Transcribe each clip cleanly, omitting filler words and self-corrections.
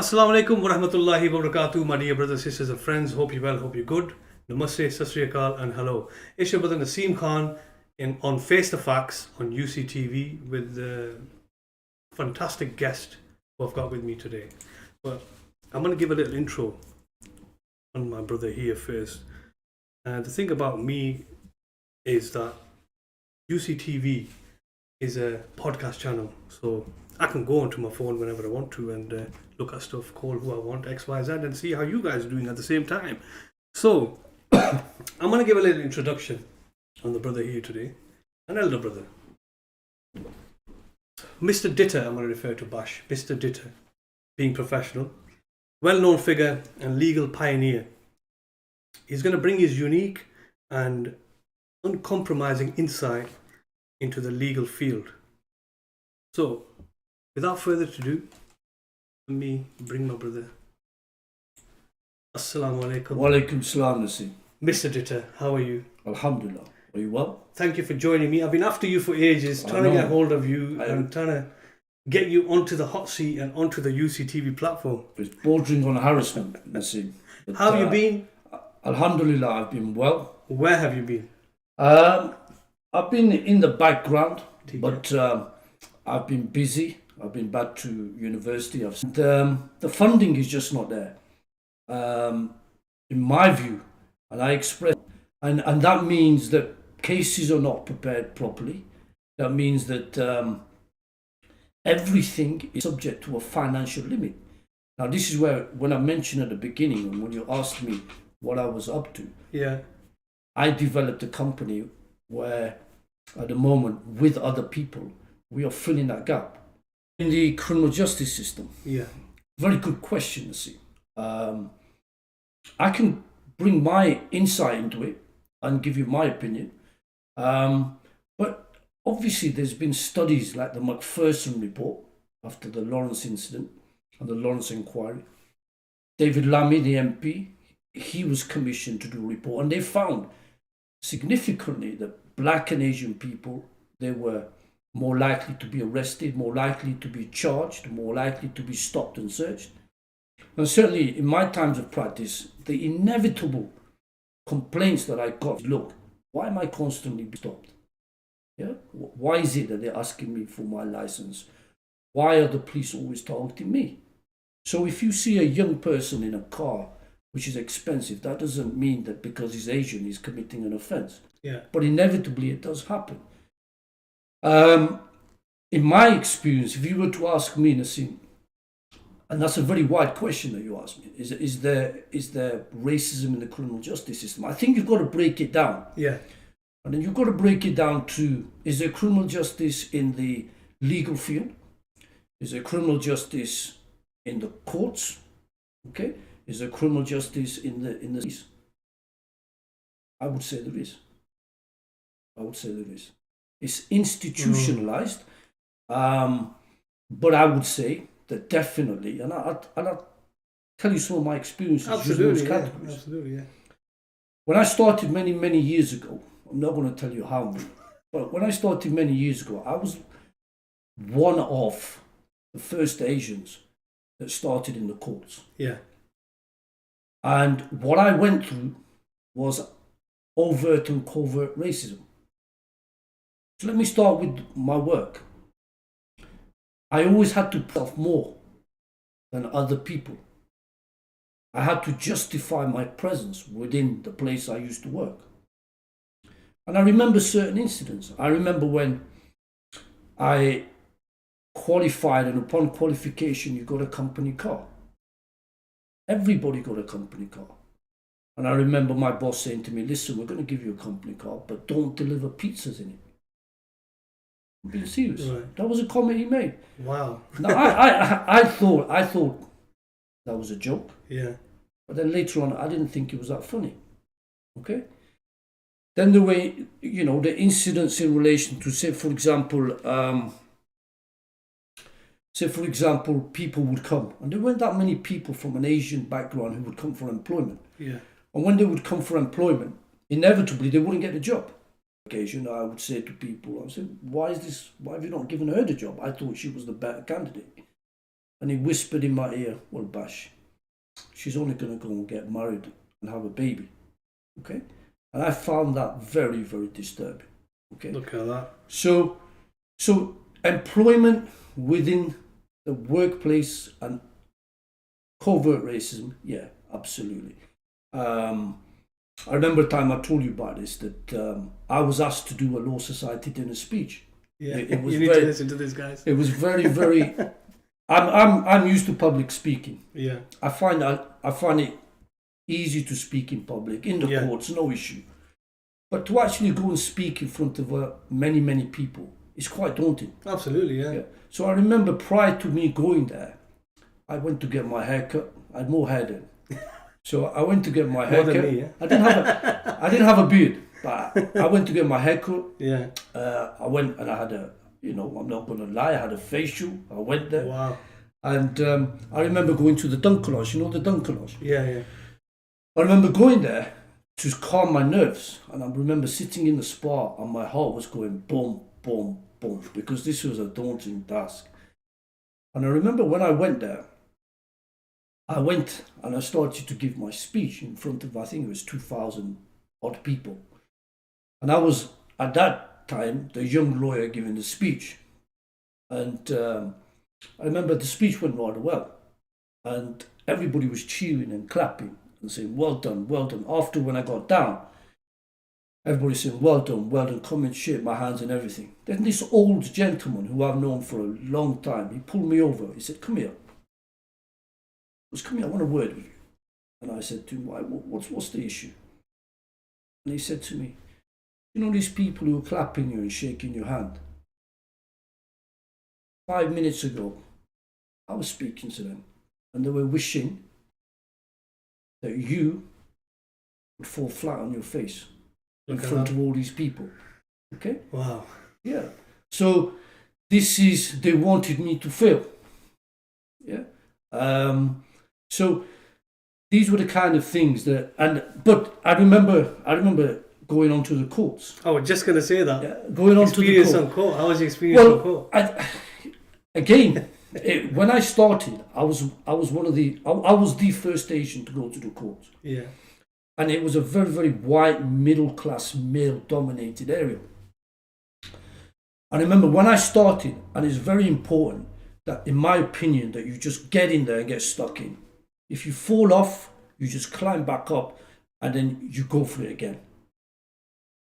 Assalamu alaikum wa rahmatullahi wa barakatuh, my dear brothers, sisters, and friends. Hope you're well, hope you're good. Namaste, Sat Sri Akal, and hello. It's your brother Naseem Khan on Face the Facts on UCTV with the fantastic guest who I've got with me today. But I'm going to give a little intro on my brother here first. The thing about me is that UCTV is a podcast channel, so I can go onto my phone whenever I want to and look at stuff, call who I want, X, Y, Z, and see how you guys are doing at the same time. So, I'm going to give a little introduction on the brother here today, an elder brother. Mr Ditta, I'm going to refer to Bash. Mr Ditta, being professional, well-known figure and legal pioneer. He's going to bring his unique and uncompromising insight into the legal field. So, without further ado, let me bring my brother. Assalamu alaikum. Wa alaikum salam, Naseem. Mr Ditta, how are you? Alhamdulillah. Are you well? Thank you for joining me. I've been after you for ages, trying to get hold of you and trying to get you onto the hot seat and onto the UCTV platform. It's bordering on harassment, Naseem. But, how have you been? Alhamdulillah, I've been well. Where have you been? I've been in the background, but I've been busy. I've been back to university. The funding is just not there, in my view, and I express, and that means that cases are not prepared properly. That means that everything is subject to a financial limit. Now, this is where, when I mentioned at the beginning, and when you asked me what I was up to, I developed a company where, at the moment, with other people, we are filling that gap in the criminal justice system. Very good question to see. I can bring my insight into it and give you my opinion. But obviously there's been studies like the Macpherson report after the Lawrence incident and the Lawrence inquiry. David Lammy, the MP, he was commissioned to do a report, and they found significantly that black and Asian people, they were more likely to be arrested, more likely to be charged, more likely to be stopped and searched. And certainly in my times of practice, the inevitable complaints that I got, look, why am I constantly being stopped? Why is it that they're asking me for my license? Why are the police always targeting me? So if you see a young person in a car which is expensive, that doesn't mean that because he's Asian he's committing an offence. But inevitably it does happen. In my experience, if you were to ask me, Naseem, and that's a very wide question that you asked me, is there racism in the criminal justice system? I think you've got to break it down. And then you've got to break it down to, is there criminal justice in the legal field? Is there criminal justice in the courts? Okay? Is there criminal justice in the police? I would say there is. It's institutionalized, but I would say that definitely, and I'll tell you some of my experiences. Absolutely. When I started many years ago, I'm not going to tell you how many, but when I started many years ago, I was one of the first Asians that started in the courts. And what I went through was overt and covert racism. So let me start with my work. I always had to prove more than other people. I had to justify my presence within the place I used to work. And I remember certain incidents. I remember when I qualified, and upon qualification you got a company car. Everybody got a company car. And I remember my boss saying to me, listen, we're going to give you a company car, but don't deliver pizzas in it. I'm being serious. That was a comment he made. Wow. Now, I thought that was a joke. But then later on, I didn't think it was that funny. Okay? Then the way, the incidents in relation to, say, for example, people would come, and there weren't that many people from an Asian background who would come for employment. And when they would come for employment, inevitably they wouldn't get a job. Occasion, I would say to people, I said, why have you not given her the job? I thought she was the better candidate. And he whispered in my ear, well, Bash, she's only going to go and get married and have a baby. Okay? And I found that very, very disturbing. Okay? Look at that. So employment within the workplace and covert racism, yeah, absolutely. I remember a time I told you about this, that I was asked to do a Law Society dinner speech. Yeah, it was you need to listen to this, guys. It was very, very. I'm used to public speaking. Yeah. I find it easy to speak in public, in the courts, no issue. But to actually go and speak in front of many, many people is quite daunting. Absolutely, yeah. So I remember prior to me going there, I went to get my hair cut. I had more hair then. So I went to get my hair cut. Me, yeah? I didn't have a beard, but I went to get my hair cut. Yeah. I went and I had I'm not going to lie, I had a facial. I went there. Wow. And I remember going to the Dunkelage, you know the Dunkelage? Yeah, yeah. I remember going there to calm my nerves, and I remember sitting in the spa and my heart was going boom, boom, boom, because this was a daunting task. And I remember when I went there, I went and I started to give my speech in front of, I think it was 2,000 odd people. And I was, at that time, the young lawyer giving the speech. And I remember the speech went rather well. And everybody was cheering and clapping and saying, well done, well done. After when I got down, everybody saying, well done, come and shake my hands and everything. Then this old gentleman who I've known for a long time, he pulled me over. He said, come here. Come here, I want a word with you. And I said to him, what's the issue? And he said to me, you know these people who are clapping you and shaking your hand? 5 minutes ago, I was speaking to them and they were wishing that you would fall flat on your face in front of all these people. Okay? Wow. Yeah. So they wanted me to fail. Yeah. So these were the kind of things but I remember going on to the courts. I was just going to say that. Yeah, going on to the court. How was your experience on court? When I started, I was the first Asian to go to the court. Yeah. And it was a very, very white, middle-class, male-dominated area. And I remember when I started, and it's very important that, in my opinion, that you just get in there and get stuck in. If you fall off, you just climb back up, and then you go for it again.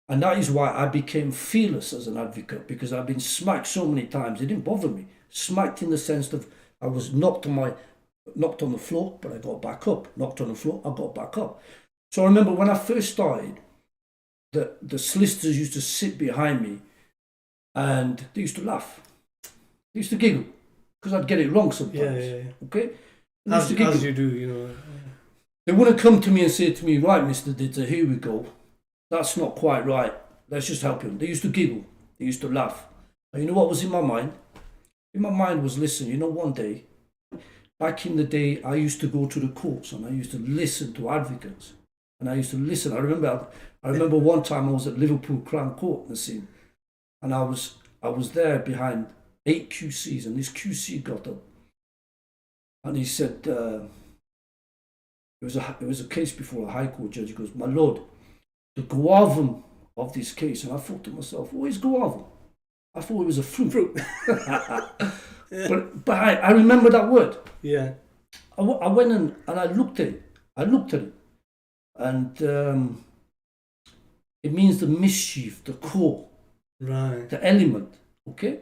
And that is why I became fearless as an advocate, because I've been smacked so many times. It didn't bother me. Smacked in the sense of I was knocked on the floor, but I got back up. Knocked on the floor, I got back up. So I remember when I first started, the solicitors used to sit behind me and they used to laugh. They used to giggle because I'd get it wrong sometimes. Yeah. Okay? As you do, you know. They wouldn't come to me and say to me, right, Mr Ditta, here we go. That's not quite right. Let's just help him. They used to giggle. They used to laugh. And you know what was in my mind? In my mind was, listen, you know, one day, back in the day, I used to go to the courts and I used to listen to advocates. And I used to listen. I remember one time I was at Liverpool Crown Court, Nassim, and I was there behind 8 QCs, and this QC got up and he said, it was a case before a High Court judge. He goes, my lord, the guavum of this case. And I thought to myself, what is guavum? I thought it was a fruit. But I remember that word. Yeah. I went and I looked at it. And it means the mischief, the core, right, the element. Okay,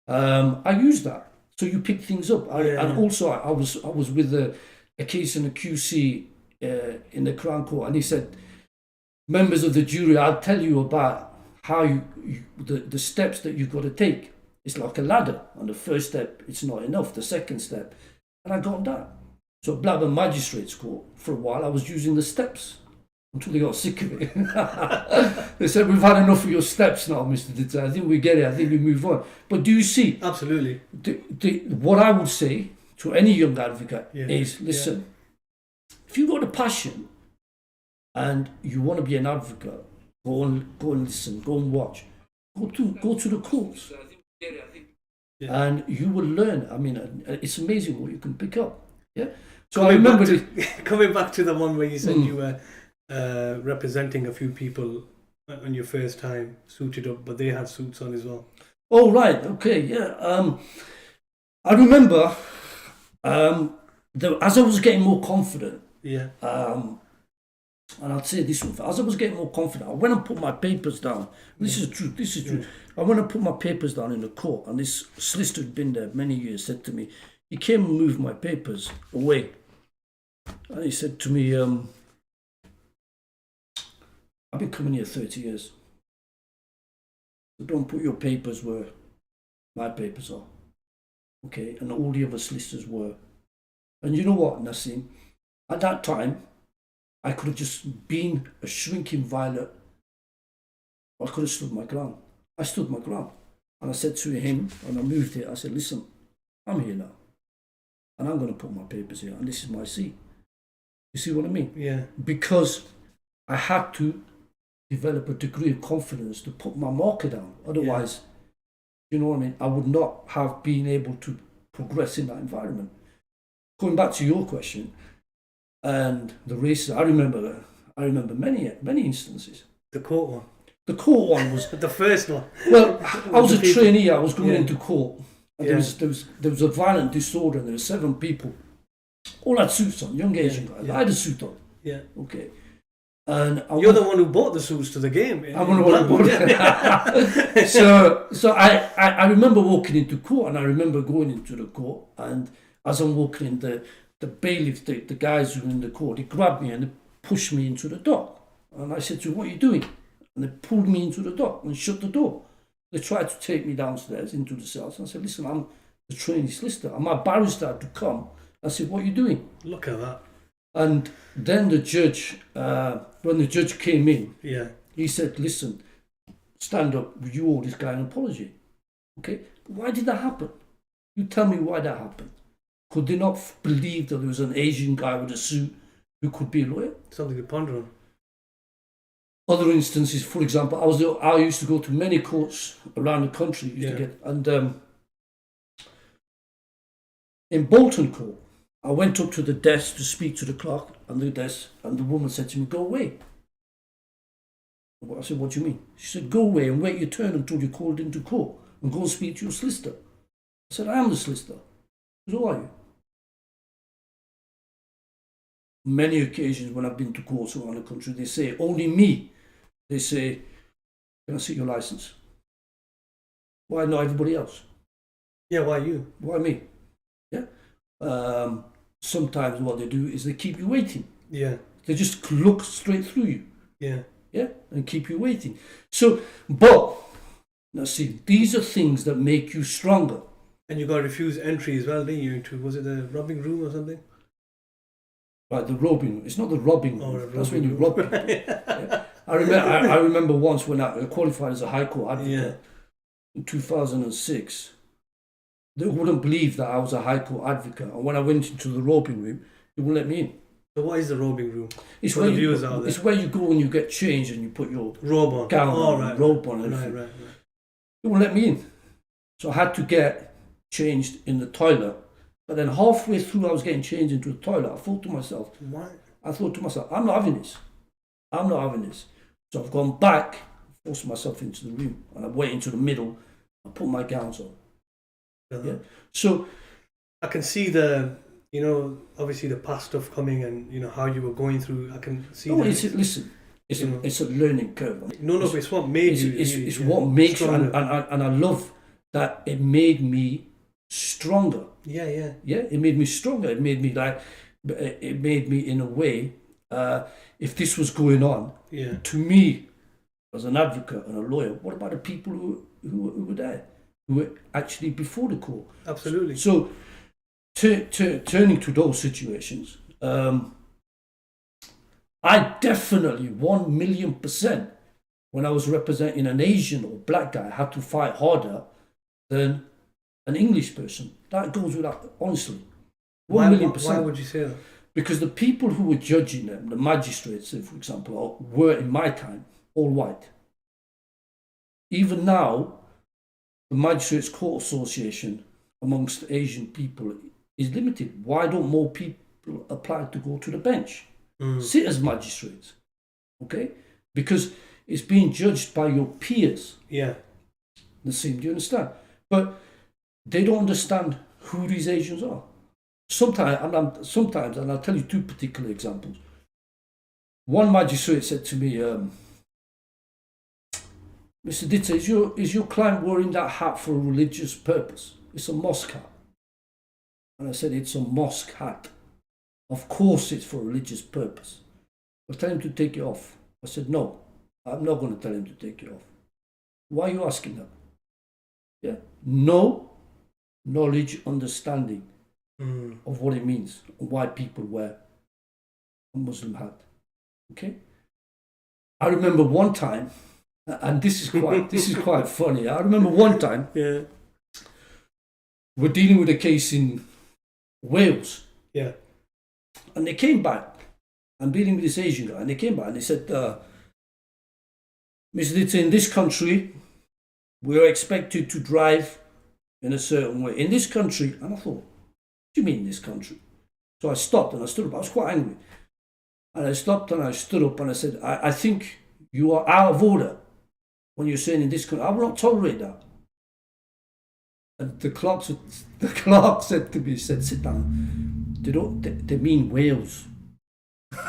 I use that. So you pick things up. And also I was with a case in a QC in the Crown Court, and he said, members of the jury, I'll tell you about how the steps that you've got to take. It's like a ladder. On the first step, it's not enough. The second step, and I got that. So Blackburn Magistrates Court, for a while, I was using the steps until they got sick of it. They said, we've had enough of your steps now, Mr Ditta. I think we get it. I think we move on. But do you see? Absolutely. What I would say to any young advocate is, listen, if you've got a passion and you want to be an advocate, go and listen, go and watch. Go to the courts. Yeah. and you will learn. I mean, it's amazing what you can pick up. Yeah. So Coming I remember coming back to the one where you said you were representing a few people on your first time, suited up, but they had suits on as well. Oh right, okay, yeah. I remember as I was getting more confident. Yeah. And I'd say this one, as I was getting more confident, I went and put my papers down. This is true. This is true. I went and put my papers down in the court, and this solicitor had been there many years. Said to me, he came and moved my papers away, and he said to me, "I've been coming here 30 years. So don't put your papers where my papers are, okay?" And all the other solicitors were. And you know what, Nassim? At that time, I could have just been a shrinking violet. I could have stood my ground. I stood my ground. And I said to him, and I moved it, I said, "Listen, I'm here now. And I'm going to put my papers here. And this is my seat." You see what I mean? Yeah. Because I had to develop a degree of confidence to put my marker down. Otherwise, you know what I mean? I would not have been able to progress in that environment. Going back to your question, and the races, I remember many instances. The court one. The court one was The first one. well. I was a people. trainee. I was going Yeah. into court. And Yeah. there was a violent disorder. And there were 7 people, all had suits on. Young Asian guys. Yeah. I had a suit on. Yeah. Okay. And You're the one who bought the suits to the game. I'm the one who bought it. So I remember walking into court, and I remember going into the court, and as I'm walking in, the bailiff, the guys who were in the court, they grabbed me and they pushed me into the dock. And I said to them, "What are you doing?" And they pulled me into the dock and shut the door. They tried to take me downstairs into the cells. And I said, "Listen, I'm the trainee solicitor." And my barrister had to come. I said, "What are you doing?" Look at that. And then the judge, when the judge came in, Yeah. he said, "Listen, stand up, you owe this guy an apology." Okay, why did that happen? You tell me why that happened. Could they not believe that there was an Asian guy with a suit who could be a lawyer? Something to ponder on. Other instances, for example, I used to go to many courts around the country. In Bolton Court, I went up to the desk to speak to the clerk and the woman said to me, "Go away." I said, "What do you mean?" She said, "Go away and wait your turn until you're called into court and go and speak to your solicitor." I said, "I am the solicitor." She said, "Who are you?" Many occasions when I've been to courts around the country, they say, only me. They say, "Can I see your license?" Why not everybody else? Yeah, why you? Why me? Yeah. Sometimes what they do is they keep you waiting. Yeah. They just look straight through you. Yeah. Yeah, and keep you waiting. So, but now see, these are things that make you stronger. And you got refused entry as well, didn't you? Into, was it the robbing room or something? Right, the robbing room. It's not the robbing room. Oh, the That's when robbing you room. rob people. Yeah. I remember once when I qualified as a High Court advocate in 2006. They wouldn't believe that I was a High Court advocate. And when I went into the robbing room, they wouldn't let me in. So what is the robbing room? It's For where the viewers out there. it's where you go and you get changed and you put your Robe on. gown Oh, on, right. robe on and Right, everything. right, right. They wouldn't let me in. So I had to get changed in the toilet. But then halfway through I was getting changed into the toilet, I thought to myself, What? I'm not having this. I'm not having this. So I've gone back, forced myself into the room, and I went into the middle, I put my gowns on. Yeah. So I can see the, obviously the past stuff coming and, how you were going through. I can see that. listen, it's a learning curve. It's what made you. It's what makes you, stronger. and I love that it made me stronger. Yeah, yeah. Yeah, it made me stronger. It made me in a way, if this was going on, Yeah. to me, as an advocate and a lawyer, what about the people who were there, who were actually before the court? Absolutely. So, turning to those situations, I definitely 1,000,000%, when I was representing an Asian or black guy, had to fight harder than an English person. That goes without, honestly. 1,000,000%. Why would you say that? Because the people who were judging them, the magistrates, for example, were in my time all white. Even now, the Magistrates Court Association amongst Asian people is limited. Why don't more people apply to go to the bench? Sit as magistrates, okay? Because it's being judged by your peers. Yeah. Nassim, do you understand? But they don't understand who these Asians are. Sometimes, and I'll tell you two particular examples. One magistrate said to me, Mr Ditta, is your client wearing that hat for a religious purpose? It's a mosque hat. And I said, it's a mosque hat. Of course it's for a religious purpose. I tell him to take it off. I said, no, I'm not going to tell him to take it off. Why are you asking that? Yeah. No knowledge, understanding of what it means and why people wear a Muslim hat. Okay? I remember one time, and this is quite funny. I remember one time, we're dealing with a case in Wales. Yeah. And they came back. I'm dealing with this Asian guy, and they came back and they said, Mr. Ditta, in this country, we are expected to drive in a certain way. In this country, and I thought, what do you mean in this country? So I stopped and I stood up. I was quite angry. And I stopped and I stood up and I said, I think you are out of order when you're saying in this country. I will not tolerate that. And the clerk said to me, sit down. They mean Wales.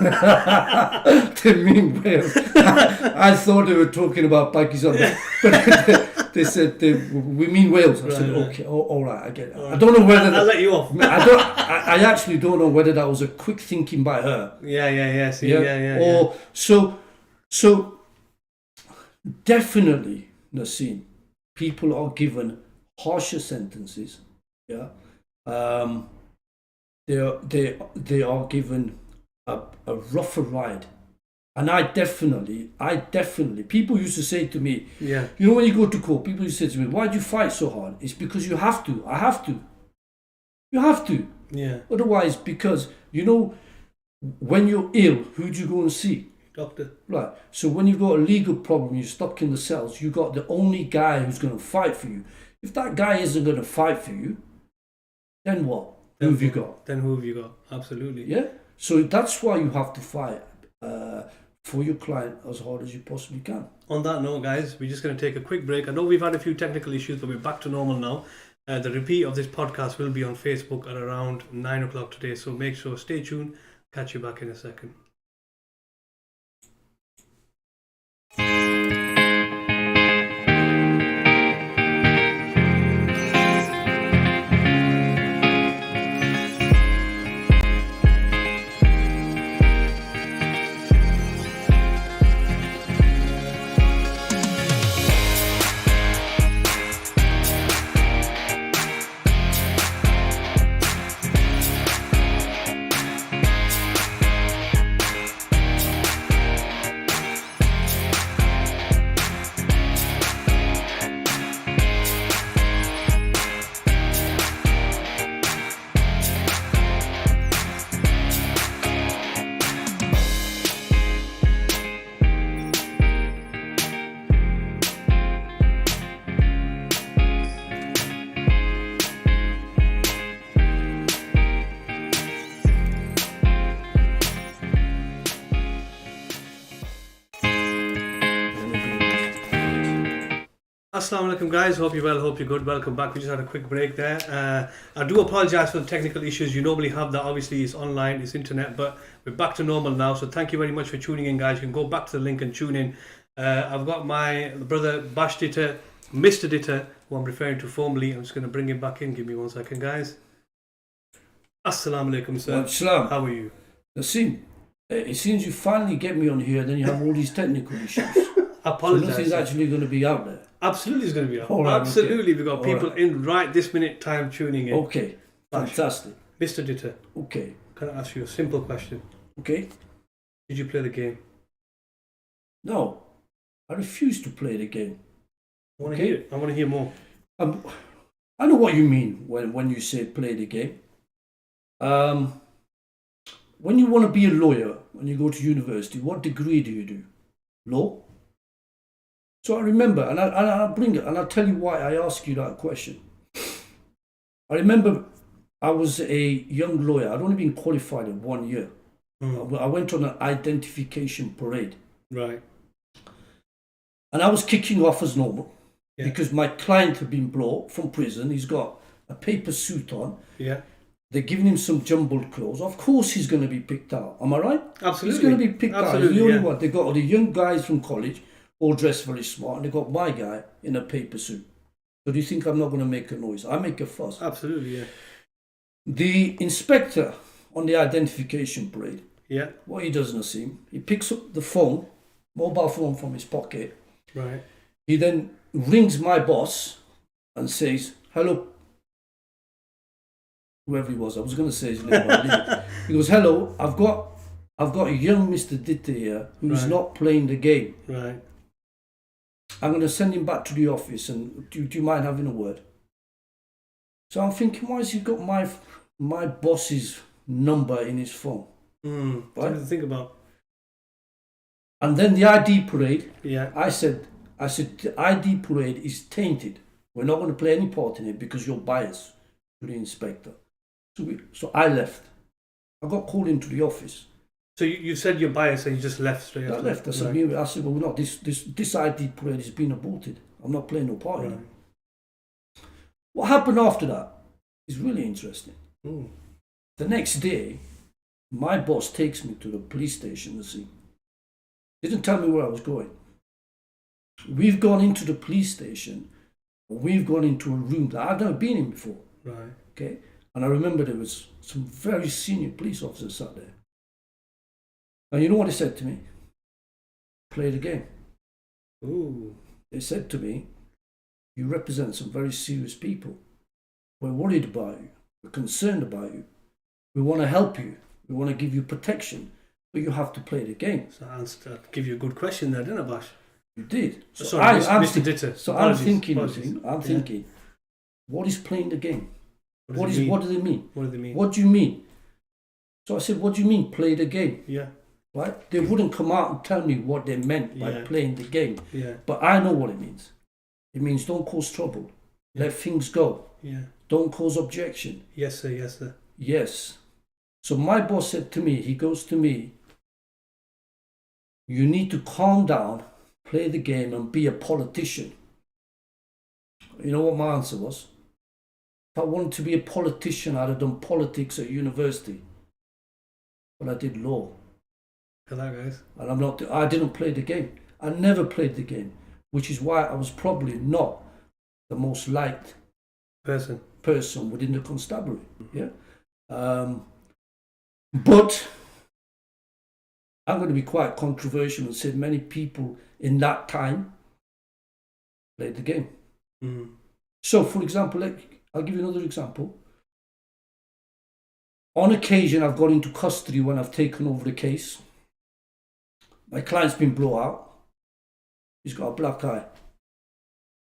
They mean Wales. I thought they were talking about Pakistan, but they said we mean Wales. I said, okay, all right, I get it. I don't know whether I'll let you off. I actually don't know whether that was a quick thinking by her. Yeah. See, Or so definitely, Nassim, people are given harsher sentences. Yeah. They are given a rougher ride. And I definitely, people used to say to me, you know, when you go to court, people used to say to me, why do you fight so hard? It's because you have to. I have to. You have to. Yeah. Otherwise, because, you know, when you're ill, who do you go and see? Doctor. Right. So when you've got a legal problem, you're stuck in the cells, you got the only guy who's going to fight for you. If that guy isn't going to fight for you, then what? Who have you got? Then who have you got? Absolutely. Yeah. So that's why you have to fight for your client as hard as you possibly can. On that note, guys, we're just going to take a quick break. I know we've had a few technical issues, but we're back to normal now. The repeat of this podcast will be on Facebook at around 9 o'clock today. So make sure, stay tuned. Catch you back in a second. Assalamu alaikum, guys, hope you're well, hope you're good. Welcome back. We just had a quick break there. I do apologise for the technical issues. You normally have that, obviously it's online, it's internet, but we're back to normal now. So thank you very much for tuning in, guys. You can go back to the link and tune in. I've got my brother Bash Ditta, Mr Ditta, who I'm referring to formally. I'm just going to bring him back in. Give me 1 second, guys. Assalamu alaikum, sir. Assalam. How are you? Nassim, it seems you finally get me on here, then you have all these technical issues. I apologise. So nothing's actually going to be out there. Absolutely, it's going to be up. Right, absolutely, okay. We've got people in right this minute time tuning in. Okay, fantastic. Mr Ditta, okay. Can I ask you a simple question? Okay. Did you play the game? No, I refuse to play the game. I want to hear it. I want to hear more. I know what you mean when you say play the game. When you want to be a lawyer, when you go to university, what degree do you do? Law? So I remember, and I'll bring it, and I'll tell you why I ask you that question. I remember I was a young lawyer. I'd only been qualified in 1 year. I went on an identification parade. Right. And I was kicking off as normal Yeah. because my client had been brought from prison. He's got a paper suit on. Yeah. They're giving him some jumbled clothes. Of course he's going to be picked out. Am I right? Absolutely. He's going to be picked out. He's Absolutely, the only yeah. one. They got all the young guys from college, all dressed very smart, and they got my guy in a paper suit. So do you think I'm not going to make a noise? I make a fuss. Absolutely, yeah. The inspector on the identification parade, Yeah. what he does, Naseem, he picks up the phone, mobile phone from his pocket. Right. He then rings my boss and says, hello. Whoever he was, I was going to say his name. But I didn't. He goes, hello, I've got a young Mr Ditta here who's Right. not playing the game. Right. I'm going to send him back to the office, and do you mind having a word? So I'm thinking, why has he got my boss's number in his phone? Something to think about. And then the ID parade, Yeah. I said the ID parade is tainted. We're not going to play any part in it because you're biased to the inspector. So I left. I got called into the office. So you said you're biased and you just left straight I after. left. I said, Right. well, no, this ID parade has been aborted. I'm not playing no part in it. Right. What happened after that is really interesting. Ooh. The next day, my boss takes me to the police station to see. Didn't tell me where I was going. We've gone into the police station. We've gone into a room that I'd never been in before. Right. Okay, and I remember there was some very senior police officers sat there. And you know what they said to me? Play the game. Ooh. They said to me, you represent some very serious people. We're worried about you. We're concerned about you. We want to help you. We want to give you protection. But you have to play the game. So I give you a good question there, didn't I, Bash? You did. So Sorry, I'm Mr. Ditta. So Apologies, I'm thinking, apologies. I'm thinking, what is playing the game? What do they mean? What do they mean? What do they mean? What do you mean? So I said, what do you mean play the game? Yeah. Right? They wouldn't come out and tell me what they meant by Yeah. playing the game. Yeah. But I know what it means. It means don't cause trouble. Yeah. Let things go. Yeah. Don't cause objection. Yes, sir. Yes, sir. Yes. So my boss said to me, he goes to me, you need to calm down, play the game and be a politician. You know what my answer was? If I wanted to be a politician, I'd have done politics at university. But I did law. Hello, guys. And I didn't play the game. I never played the game, which is why I was probably not the most liked person within the constabulary. Yeah. But I'm going to be quite controversial and say many people in that time played the game. So, for example, I'll give you another example. On occasion, I've got into custody when I've taken over the case. My client's been blown out. He's got a black eye.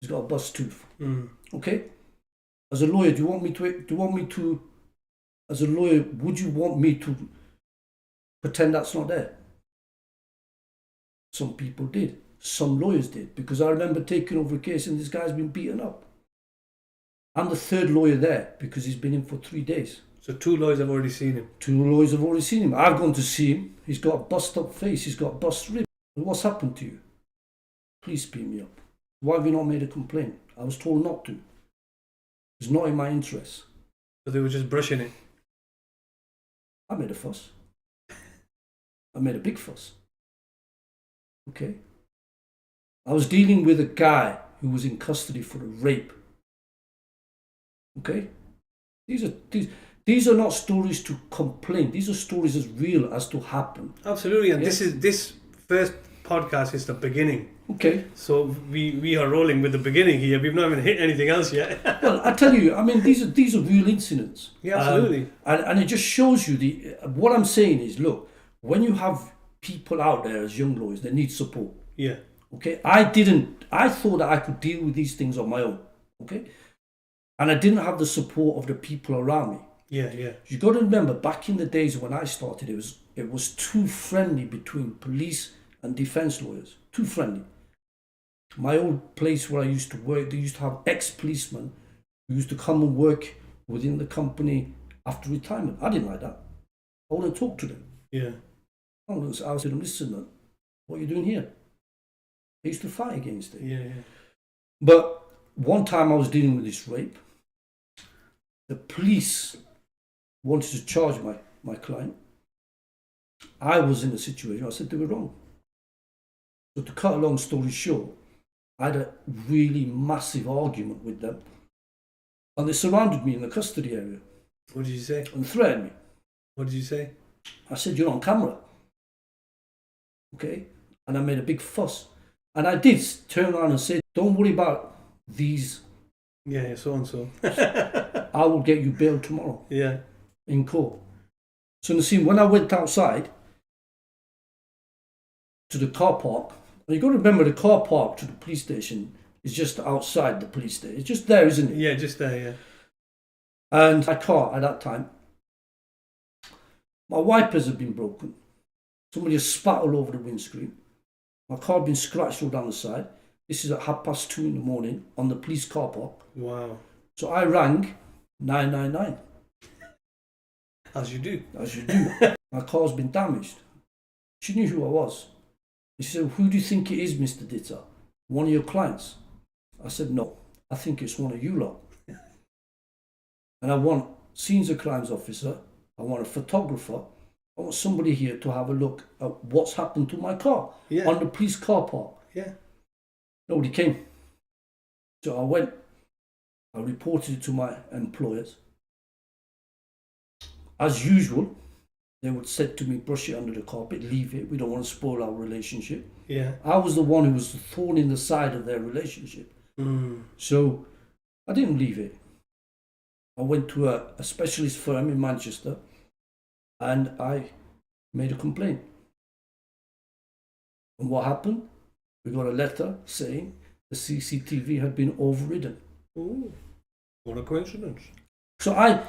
He's got a bust tooth. Okay? As a lawyer, would you want me to pretend that's not there? Some people did. Some lawyers did. Because I remember taking over a case and this guy's been beaten up. I'm the third lawyer there because he's been in for 3 days. So 2 lawyers have already seen him. 2 lawyers have already seen him. I've gone to see him. He's got a bust up face. He's got a bust rib. What's happened to you? Please speed me up. Why have you not made a complaint? I was told not to. It's not in my interest. So they were just brushing it. I made a fuss. I made a big fuss. Okay? I was dealing with a guy who was in custody for a rape. Okay? These are not stories to complain. These are stories as real as to happen. Absolutely. And Yeah. this first podcast is the beginning. Okay. So we are rolling with the beginning here. We've not even hit anything else yet. Well, I tell you, I mean, these are real incidents. Yeah, absolutely. And it just shows you what I'm saying is, look, when you have people out there as young lawyers, they need support. Yeah. Okay. I thought that I could deal with these things on my own. Okay. And I didn't have the support of the people around me. Yeah, yeah. You got to remember, back in the days when I started, it was too friendly between police and defence lawyers. Too friendly. my old place where I used to work, they used to have ex-policemen who used to come and work within the company after retirement. I didn't like that. I wouldn't talk to them. Yeah. I was to them, listen, man, what are you doing here? I used to fight against it. Yeah. But one time I was dealing with this rape. The police wanted to charge my client. I was in a situation, I said they were wrong. So to cut a long story short, I had a really massive argument with them. And they surrounded me in the custody area. What did you say? And threatened me. What did you say? I said, you're on camera. Okay? And I made a big fuss. And I did turn around and say, don't worry about these. Yeah, so and so. I will get you bail tomorrow. Yeah. In court. So Naseem, when I went outside to the car park, and you've got to remember the car park to the police station is just outside the police station. It's just there, isn't it? Yeah, just there, yeah. And my car at that time, my wipers had been broken. Somebody has spat all over the windscreen. My car had been scratched all down the side. This is at 2:30 in the morning on the police car park. Wow. So I rang 999. As you do. As you do. My car's been damaged. She knew who I was. She said, who do you think it is, Mr Ditta? One of your clients? I said, no, I think it's one of you lot. And I want scenes of crimes officer, I want a photographer, I want somebody here to have a look at what's happened to my car on the police car park. Yeah. Nobody came. So I went, I reported it to my employers. As usual, they would say to me, brush it under the carpet, leave it, we don't want to spoil our relationship. Yeah. I was the one who was the thorn in the side of their relationship. So I didn't leave it. I went to a specialist firm in Manchester and I made a complaint. And what happened? We got a letter saying the CCTV had been overridden. Oh, what a coincidence. So I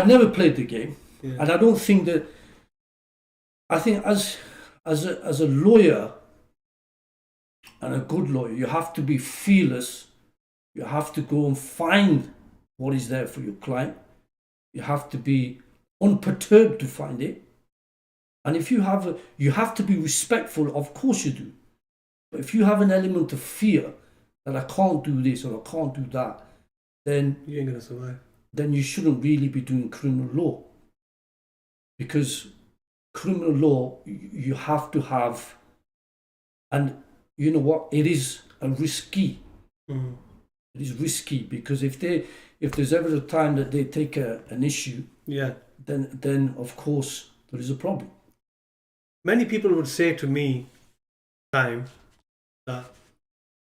never played the game, and I don't think that. I think as a lawyer and a good lawyer, you have to be fearless. You have to go and find what is there for your client. You have to be unperturbed to find it. And if you have to be respectful. Of course you do. But if you have an element of fear that I can't do this or I can't do that, then you ain't gonna survive. Then you shouldn't really be doing criminal law. Because criminal law, you have to have, and you know what, it is a risky. It is risky because if there's ever a time that they take an issue, then of course there is a problem. Many people would say to me, that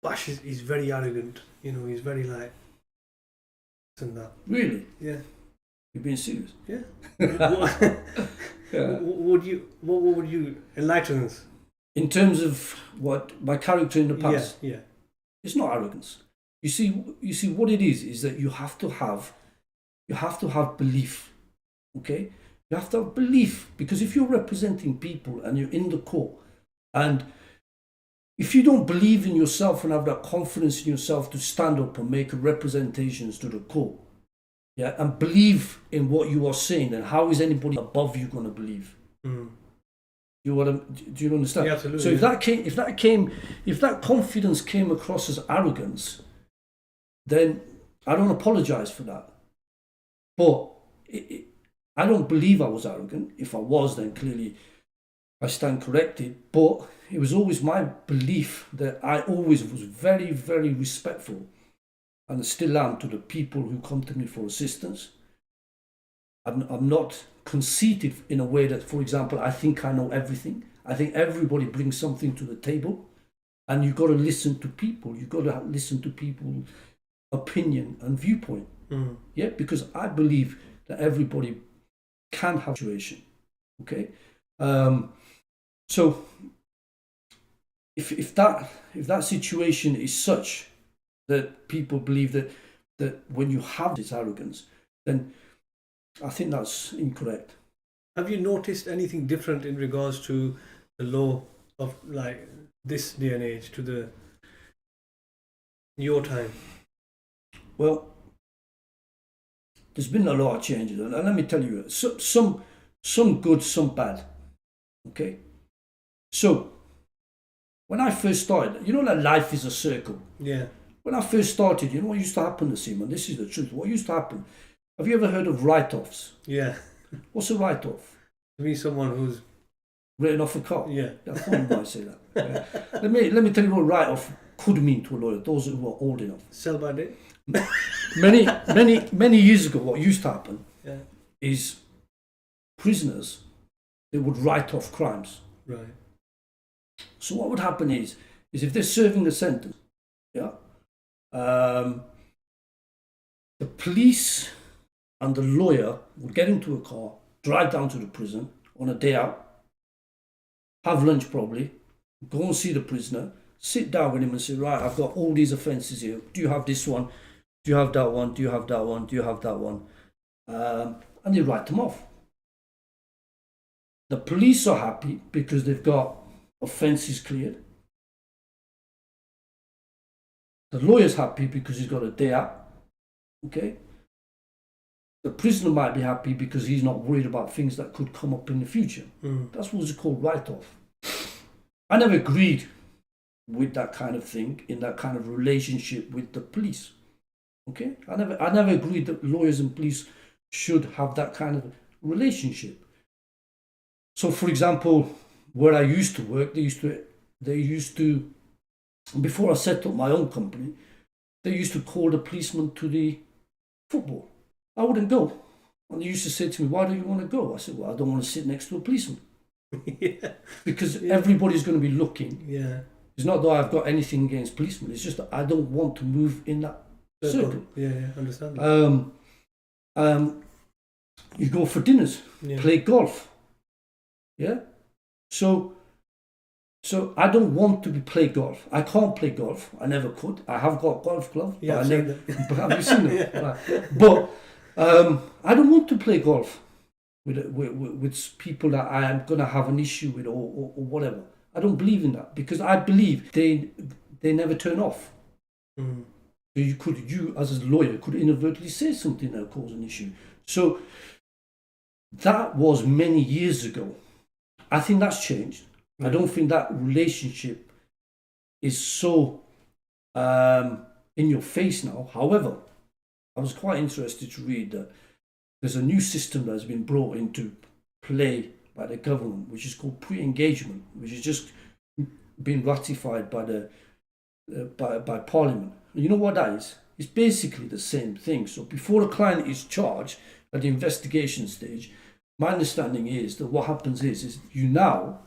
Bash is very arrogant. You know, he's very like. And that. Really? Yeah. You're being serious? Yeah. What would you enlighten us? In terms of what my character in the past? Yeah. It's not arrogance. You see what it is that you have to have belief. Okay? You have to have belief because if you're representing people and you're in the court and if you don't believe in yourself and have that confidence in yourself to stand up and make representations to the court, and believe in what you are saying, then how is anybody above you going to believe? Do you understand? Yeah, absolutely. So if that confidence came across as arrogance, then I don't apologize for that. But I don't believe I was arrogant. If I was, then clearly I stand corrected. But it was always my belief that I always was very, very respectful and still am to the people who come to me for assistance. I'm not conceited in a way that, for example, I think I know everything. I think everybody brings something to the table and you've got to listen to people. You've got to listen to people's opinion and viewpoint. Because I believe that everybody can have a situation. Okay? So if that situation is such that people believe that when you have this arrogance, then I think that's incorrect. Have you noticed anything different in regards to the law of like this day and age to your time? Well, there's been a lot of changes, and let me tell you, some good, some bad. Okay, so when I first started, you know that life is a circle. Yeah. When I first started, you know what used to happen, Nassim, and this is the truth. What used to happen? Have you ever heard of write-offs? Yeah. What's a write-off? To be someone who's Written off a car. yeah. I thought you might say that. Yeah. Let me tell you what write-off could mean to a lawyer. Those who are old enough. Sell by date. Many years ago, what used to happen Yeah. is prisoners, they would write off crimes. Right. So what would happen is if they're serving a sentence, yeah, the police and the lawyer would get into a car, drive down to the prison on a day out, have lunch probably, go and see the prisoner, sit down with him and say, right, I've got all these offences here. Do you have this one? Do you have that one? Do you have that one? Do you have that one? And they write them off. The police are happy because they've got offences cleared. The lawyer's happy because he's got a day out. Okay? The prisoner might be happy because he's not worried about things that could come up in the future. That's what's called write-off. I never agreed with that kind of thing, in that kind of relationship with the police. Okay? I never agreed that lawyers and police should have that kind of relationship. So, for example, where I used to work, they used to, before I set up my own company, they used to call the policeman to the football. I wouldn't go. And they used to say to me, why don't you want to go? I said, well, I don't want to sit next to a policeman. Yeah. Because everybody's going to be looking. Yeah. It's not that I've got anything against policemen. It's just that I don't want to move in that circle. Yeah, understand that. You go for dinners, play golf. Yeah? So I don't want to play golf. I can't play golf. I never could. I have got golf clubs. Yeah, but have you seen them? Yeah. Right. But I don't want to play golf with people that I am going to have an issue with or whatever. I don't believe in that because I believe they never turn off. So you as a lawyer could inadvertently say something that cause an issue. So that was many years ago. I think that's changed. I don't think that relationship is so in your face now. However, I was quite interested to read that there's a new system that has been brought into play by the government, which is called pre-engagement, which has just been ratified by the by Parliament. And you know what that is? It's basically the same thing. So before a client is charged at the investigation stage, my understanding is that what happens is you now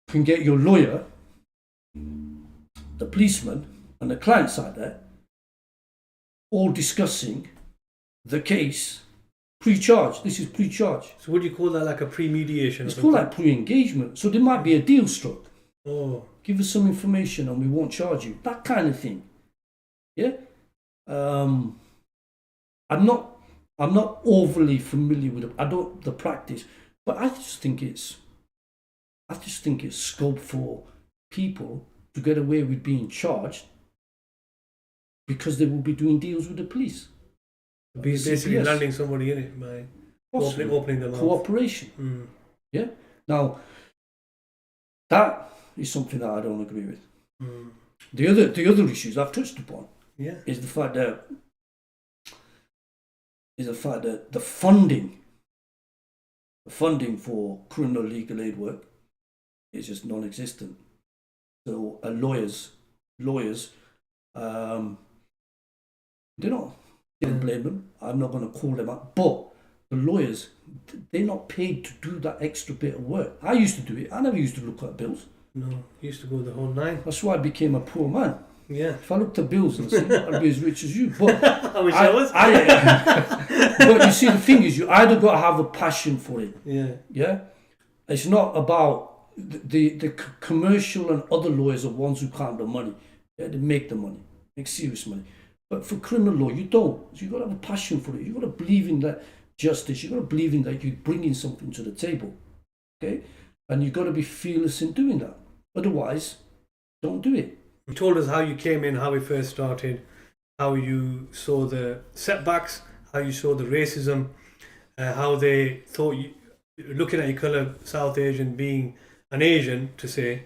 can get your lawyer, the policeman, and the client side there, all discussing the case pre-charge. This is pre-charge. So would you call that like a pre-mediation? It's called like pre-engagement. So there might be a deal struck. Oh. Give us some information and we won't charge you. That kind of thing. Yeah? I'm not overly familiar with the practice, but I just think it's scope for people to get away with being charged because they will be doing deals with the police. Basically CPS. landing somebody in it by opening the mouth. Cooperation. Yeah. Now that is something that I don't agree with. The other issues I've touched upon is the fact that the funding for criminal legal aid work is just non-existent. So lawyers, they don't blame them. I'm not going to call them out, but the lawyers, they're not paid to do that extra bit of work. I used to do it. I never used to look at bills. No, you used to go the whole nine. That's why I became a poor man. Yeah. If I looked at bills and said, I'd be as rich as you. But I wish I was. But you see, the thing is, you either got to have a passion for it. Yeah. Yeah. It's not about the commercial and other lawyers are ones who count the money. Yeah, they make the money, make serious money. But for criminal law, you don't. So you got to have a passion for it. You got to believe in that justice. You got to believe in that you're bringing something to the table. Okay. And you've got to be fearless in doing that. Otherwise, don't do it. You told us how you came in, how we first started, how you saw the setbacks, how you saw the racism, how they thought you, looking at your colour, South Asian, being an Asian, to say,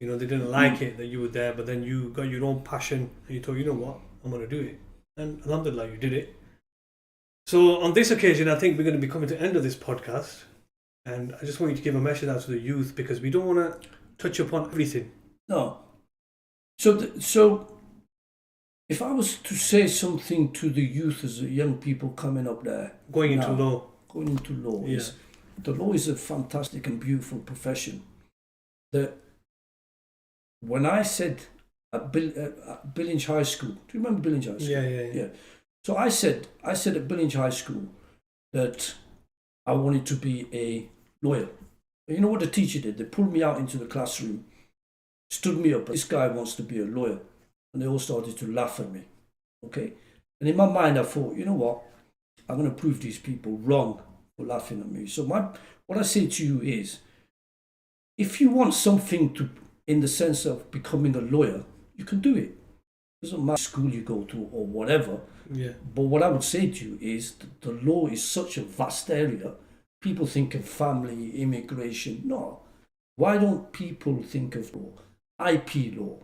you know, they didn't like it that you were there, but then you got your own passion and you thought, you know what, I'm going to do it. And alhamdulillah, you did it. So on this occasion, I think we're going to be coming to the end of this podcast. And I just want you to give a message out to the youth, because we don't want to touch upon everything. No. So if I was to say something to the youth as young people coming up there, Going into now, law. going into law, Yeah. the law is a fantastic and beautiful profession. That when I said at Billinge High School, do you remember Billinge High School? Yeah. So I said at Billinge High School that I wanted to be a lawyer. But you know what the teacher did? They pulled me out into the classroom, stood me up. This guy wants to be a lawyer. And they all started to laugh at me. Okay? And in my mind, I thought, you know what? I'm going to prove these people wrong for laughing at me. So what I say to you is, if you want something to, in the sense of becoming a lawyer, you can do it. It doesn't matter school you go to or whatever. Yeah. But what I would say to you is the law is such a vast area. People think of family, immigration. No. Why don't people think of law? IP law.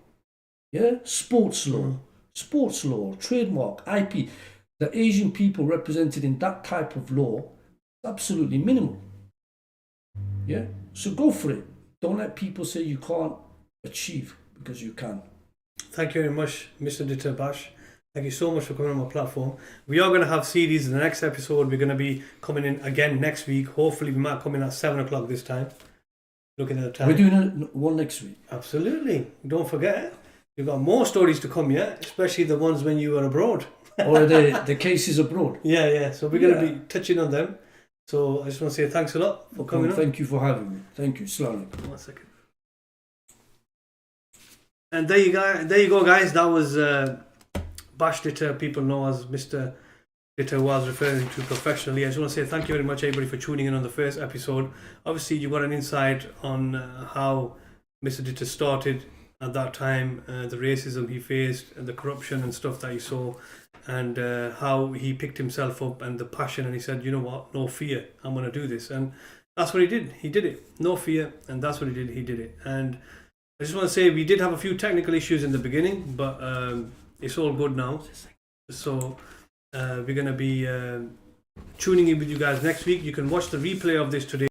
Yeah? Sports law, trademark, IP. The Asian people represented in that type of law is absolutely minimal. Yeah? So go for it. Don't let people say you can't achieve, because you can. Thank you very much, Mr. Ditta Bash. Thank you so much for coming on my platform. We are going to have series in the next episode. We're going to be coming in again next week. Hopefully we might come in at 7 o'clock this time. Looking at the time. We're doing one next week. Absolutely. Don't forget, you've got more stories to come, yeah? Especially the ones when you were abroad. Or the cases abroad. Yeah. So we're going to be touching on them. So I just want to say thanks a lot for coming on. Thank you for having me. Thank you. Assalamu alaikum. 1 second. And there you go, guys. That was Bash Ditta. People know as Mr. Ditta was referring to professionally. I just want to say thank you very much, everybody, for tuning in on the first episode. Obviously, you got an insight on how Mr. Ditta started at that time, the racism he faced, and the corruption and stuff that he saw, and how he picked himself up and the passion, and he said, you know what, no fear, I'm going to do this. And that's what he did. He did it. No fear, and that's what he did. He did it. And I just want to say we did have a few technical issues in the beginning, but it's all good now. So we're going to be tuning in with you guys next week. You can watch the replay of this today.